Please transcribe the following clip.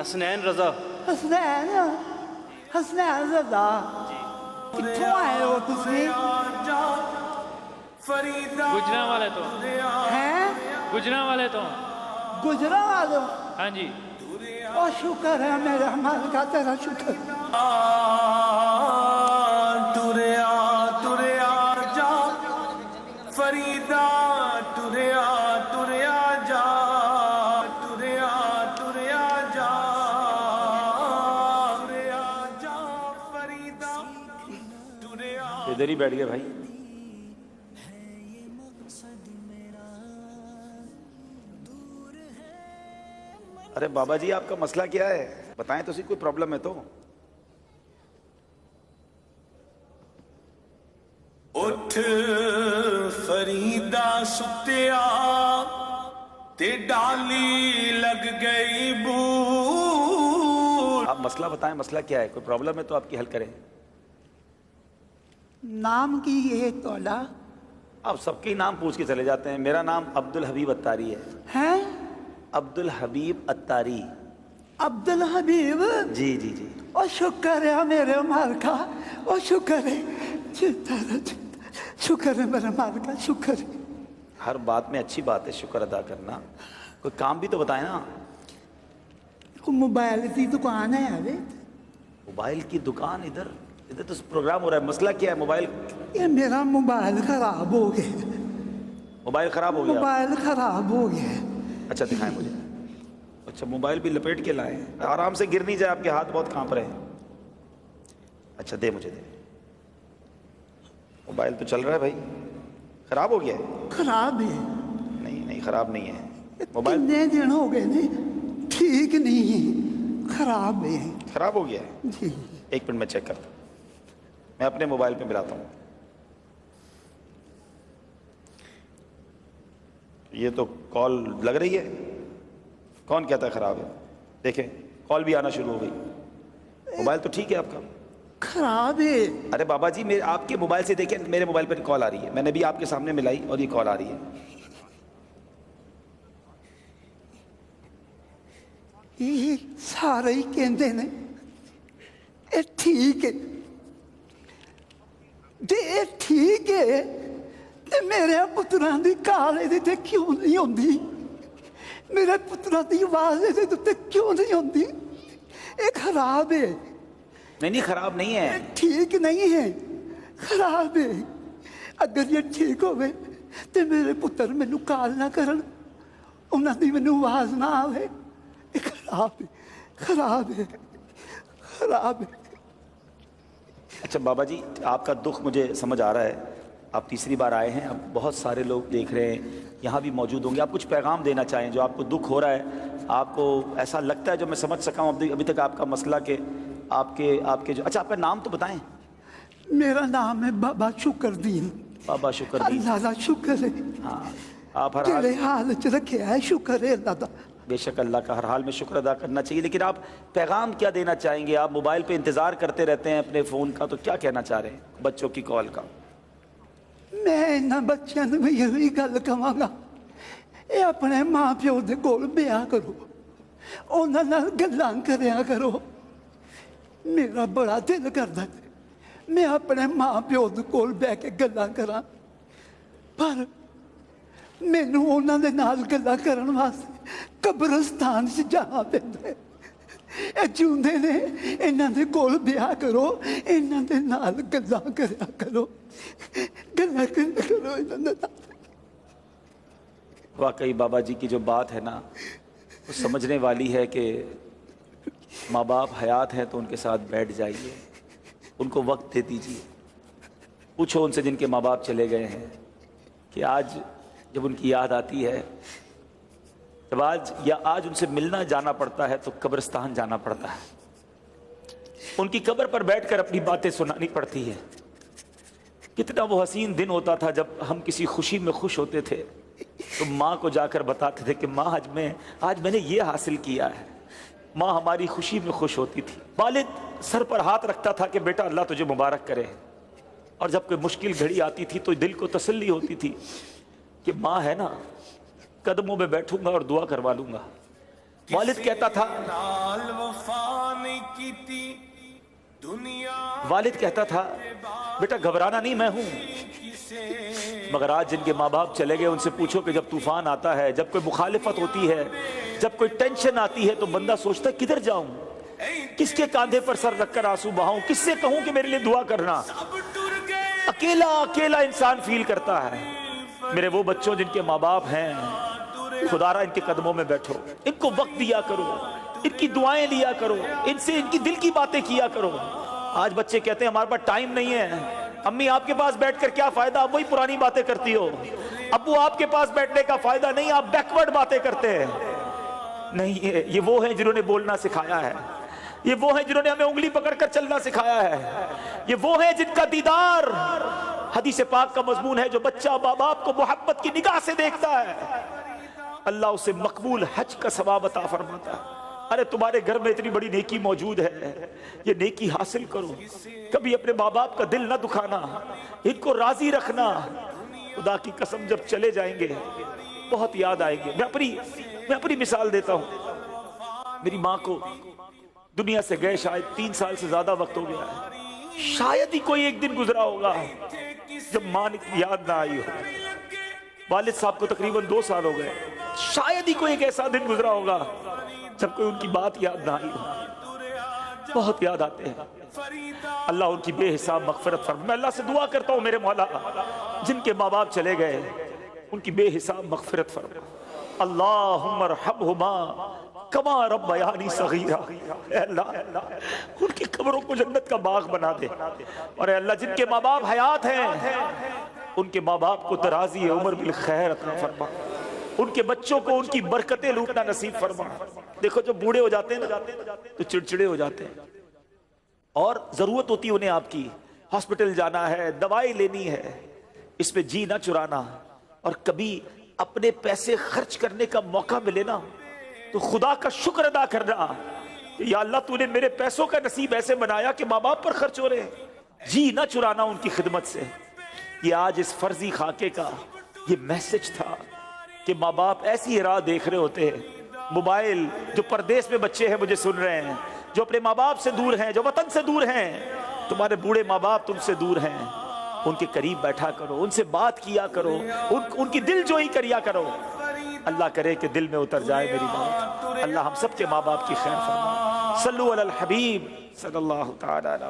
हसनैन रजा। हसनैन रजा कित्थों आए हो तुसी? गुजरांवाले तो। हैं? गुजरांवाले तो। गुजरांवाले? हाँ जी। ओ शुक्र है मेरे मालिका, तेरा शुक्र। तुरया तुरया जा फरीदा, तुरया तुरया जा, तुरया तुरया जा, तुरया जा फरीदा, तुरया। इधर ही बैठ गए भाई। अरे बाबा जी, आपका मसला क्या है? बताएं तो सही, कोई प्रॉब्लम है तो? उठ फरीदा सुत्या ते डाली लग गई बूट। आप मसला बताएं, मसला क्या है? कोई प्रॉब्लम है तो आपकी हल करें। नाम की है तोड़ा? आप सबके नाम पूछ के चले जाते हैं। मेरा नाम अब्दुल हबीब अत्तारी है। हैं? अब्दुल हबीब अत्तारी। अब्दुल हबीब? जी जी जी। ओ शुक्र है मेरे मालिका, ओ शुक्र है, शुक्र है मेरे मालिका, शुक्र है। हर बात में अच्छी बात है शुक्र अदा करना। कोई काम भी तो बताए ना। मोबाइल की दुकान है अभी? मोबाइल की दुकान? इधर इधर तो प्रोग्राम हो रहा है। मसला क्या है? मोबाइल? ये मेरा मोबाइल खराब हो गया। मोबाइल खराब हो गया? मोबाइल खराब हो गया। अच्छा दिखाएं मुझे। अच्छा, मोबाइल भी लपेट के लाए, आराम से गिर नहीं जाए, आपके हाथ बहुत कांप रहे हैं। अच्छा दे, मुझे दे। मोबाइल तो चल रहा है भाई। खराब हो गया है? खराब है? नहीं नहीं, खराब नहीं है मोबाइल। कितने दिन हो गए ने, ठीक नहीं है, खराब है। खराब हो गया है? जी। एक मिनट में चेक करता हूँ। मैं अपने मोबाइल पे मिलाता हूँ। ये तो कॉल लग रही है। कौन कहता है खराब है? देखें, कॉल भी आना शुरू हो गई। मोबाइल तो ठीक है आपका? खराब है। अरे बाबा जी, मेरे आपके मोबाइल से देखें, मेरे मोबाइल पर कॉल आ रही है। मैंने भी आपके सामने मिलाई और ये कॉल आ रही है। ये सारे ही कहते ने ये ठीक है, जे ये ठीक है ते मेरे पुत्रां दी काल इहदे ते क्यों नहीं होंदी? मेरे पुत्रां दी आवाज इहदे ते क्यों नहीं होंदी? ये खराब है। नहीं नहीं, खराब नहीं है। ठीक नहीं है, खराब है। अगर ये ठीक होवे ते मेरे पुत्र मैनू काल ना करन, उन्हां दी मैनू आवाज ना आवे। ये खराब है, खराब है, खराब है। अच्छा बाबा जी, आपका दुख मुझे समझ आ रहा है। आप तीसरी बार आए हैं, अब बहुत सारे लोग देख रहे हैं, यहाँ भी मौजूद होंगे। आप कुछ पैगाम देना चाहें जो आपको दुख हो रहा है, आपको ऐसा लगता है, जो मैं समझ सका हूँ अभी तक आपका मसला के आपके जो। अच्छा, आपका नाम तो बताएं। मेरा नाम है बाबा शुक्रदीन। बाबा शुक्रदीन। अल्लाह दा शुक्र है। हाँ, आप हर तेरे हाल, हाल च रखे है, शुक्र है अल्लाह दा। बेशक अल्लाह का हर हाल में शुक्र अदा करना चाहिए। लेकिन आप पैगाम क्या देना चाहेंगे? आप मोबाइल पे इंतज़ार करते रहते हैं अपने फ़ोन का, तो क्या कहना चाह रहे हैं बच्चों की कॉल का? मैं इन्हां बच्चों नूं भी यही गल कहांगा, ये अपने माँ प्यो दे कोल ब्याह करो, उन्हां नाल गल्लां करया करो। मेरा बड़ा दिल करदा है मैं अपने माँ प्यो दे कोल बैठ के गल्लां करां, पर मैनू उन्हां दे नाल गल्लां करन वास्ते कब्रिस्तान च जाना पैंदा है। ਇਹ ਜਿਉਂਦੇ ਨੇ, ਇਹਨਾਂ ਦੇ ਕੋਲ ਵਿਆਹ ਕਰੋ, ਇਹਨਾਂ ਦੇ ਨਾਲ ਗੱਲਾਂ ਕਰਿਆ ਕਰੋ, ਗੱਲਾਂ ਕਰਿਆ ਕਰੋ ਇਹਨਾਂ ਦੇ ਨਾਲ। वाकई बाबा जी की जो बात है ना, वो समझने वाली है कि माँ बाप हयात हैं तो उनके साथ बैठ जाइए, उनको वक्त दे दीजिए। पूछो उनसे जिनके माँ बाप चले गए हैं कि आज जब उनकी याद आती है, जब आज उनसे मिलना जाना पड़ता है तो कब्रिस्तान जाना पड़ता है। उनकी कब्र पर बैठकर अपनी बातें सुनानी पड़ती है। कितना वो हसीन दिन होता था जब हम किसी खुशी में खुश होते थे तो माँ को जाकर बताते थे कि माँ आज मैंने ये हासिल किया है। माँ हमारी खुशी में खुश होती थी। वालिद सर पर हाथ रखता था कि बेटा अल्लाह तुझे मुबारक करे। और जब कोई मुश्किल घड़ी आती थी तो दिल को तसल्ली होती थी कि माँ है ना, कदमों में बैठूंगा और दुआ करवा लूंगा। والد کہتا تھا نال وفا نہیں کیتی دنیا والد کہتا تھا بیٹا گھبرانا نہیں، میں ہوں. مگر آج جن کے ماں باپ چلے گئے ان سے پوچھو کہ جب طوفان آتا ہے، جب کوئی مخالفت ہوتی ہے، جب کوئی ٹینشن آتی ہے تو بندہ سوچتا ہے کدھر جاؤں، کس کے کاندھے پر سر رکھ کر آنسو بہاؤں، کس سے کہوں کہ میرے لیے دعا کرنا. اب ٹر گئے اکیلا اکیلا انسان فیل کرتا ہے. میرے وہ بچوں جن کے ماں باپ ہیں، خدا را ان کے قدموں میں بیٹھو، ان کو وقت دیا کرو، ان کی دعائیں لیا کرو، ان سے ان کی دل کی باتیں کیا کرو. آج بچے کہتے ہیں ہمارے پاس ٹائم نہیں ہے. امی آپ کے پاس بیٹھ کر کیا فائدہ، آپ وہی پرانی باتیں کرتی ہو. ابو آپ کے پاس بیٹھنے کا فائدہ نہیں، آپ بیکورڈ باتیں کرتے ہیں. نہیں، یہ وہ ہیں جنہوں نے بولنا سکھایا ہے، یہ وہ ہیں جنہوں نے ہمیں انگلی پکڑ کر چلنا سکھایا ہے، یہ وہ ہیں جن کا دیدار حدیث پاک کا مضمون ہے. جو بچہ ماں باپ کو محبت کی نگاہ سے دیکھتا ہے اللہ اسے مقبول حج کا ثواب عطا فرماتا ہے. ارے تمہارے گھر میں اتنی بڑی نیکی موجود ہے، یہ نیکی حاصل کرو. کبھی اپنے ماں باپ کا دل نہ دکھانا، ان کو راضی رکھنا. خدا کی قسم جب چلے جائیں گے بہت یاد آئیں گے. میں اپنی مثال دیتا ہوں. میری ماں کو دنیا سے گئے شاید 3 سال سے زیادہ وقت ہو گیا ہے. شاید ہی کوئی ایک دن گزرا ہوگا جب ماں کی یاد نہ آئی ہو. والد صاحب کو تقریباً 2 سال ہو گئے. شاید ہی کوئی ایک ایسا دن گزرا ہوگا جب کوئی ان کی بات یاد نہ آئی ہو. بہت یاد آتے ہیں. اللہ ان کی بے حساب مغفرت فرمائے. میں اللہ سے دعا کرتا ہوں میرے مولا جن کے ماں باپ چلے گئے ان کی بے حساب مغفرت فرمائے. اللہم ارحمہما کما ربیانی صغیرا. اے اللہ ان کی قبروں کو جنت کا باغ بنا دے. اور اے اللہ جن کے ماں باپ حیات ہیں ان کے ماں باپ کو درازی عمر بالخیر عطا فرما. ان کے بچوں کو ان کی برکتیں لوٹنا نصیب فرما. دیکھو جب بوڑھے ہو جاتے ہیں نا تو چڑچڑے ہو جاتے ہیں اور ضرورت ہوتی ہے انہیں آپ کی. ہاسپٹل جانا ہے، دوائی لینی ہے، اس پہ جی نہ چرانا. اور کبھی اپنے پیسے خرچ کرنے کا موقع ملے نا تو خدا کا شکر ادا کرنا کہ یا اللہ تو نے میرے پیسوں کا نصیب ایسے بنایا کہ ماں باپ پر خرچ ہو رہے ہیں. جی نہ چرانا ان کی خدمت سے. یہ آج اس فرضی خاکے کا یہ میسج تھا کہ ماں باپ ایسی راہ دیکھ رہے ہوتے ہیں. موبائل جو پردیس میں بچے ہیں مجھے سن رہے ہیں، جو اپنے ماں باپ سے دور ہیں، جو وطن سے دور ہیں، تمہارے بوڑھے ماں باپ تم سے دور ہیں. ان کے قریب بیٹھا کرو، ان سے بات کیا کرو، ان کی دل جوئی کریا کرو. اللہ کرے کہ دل میں اتر جائے میری بات. اللہ ہم سب کے ماں باپ کی خیر فرما. صلو علی الحبیب صلی اللہ تعالی علیہ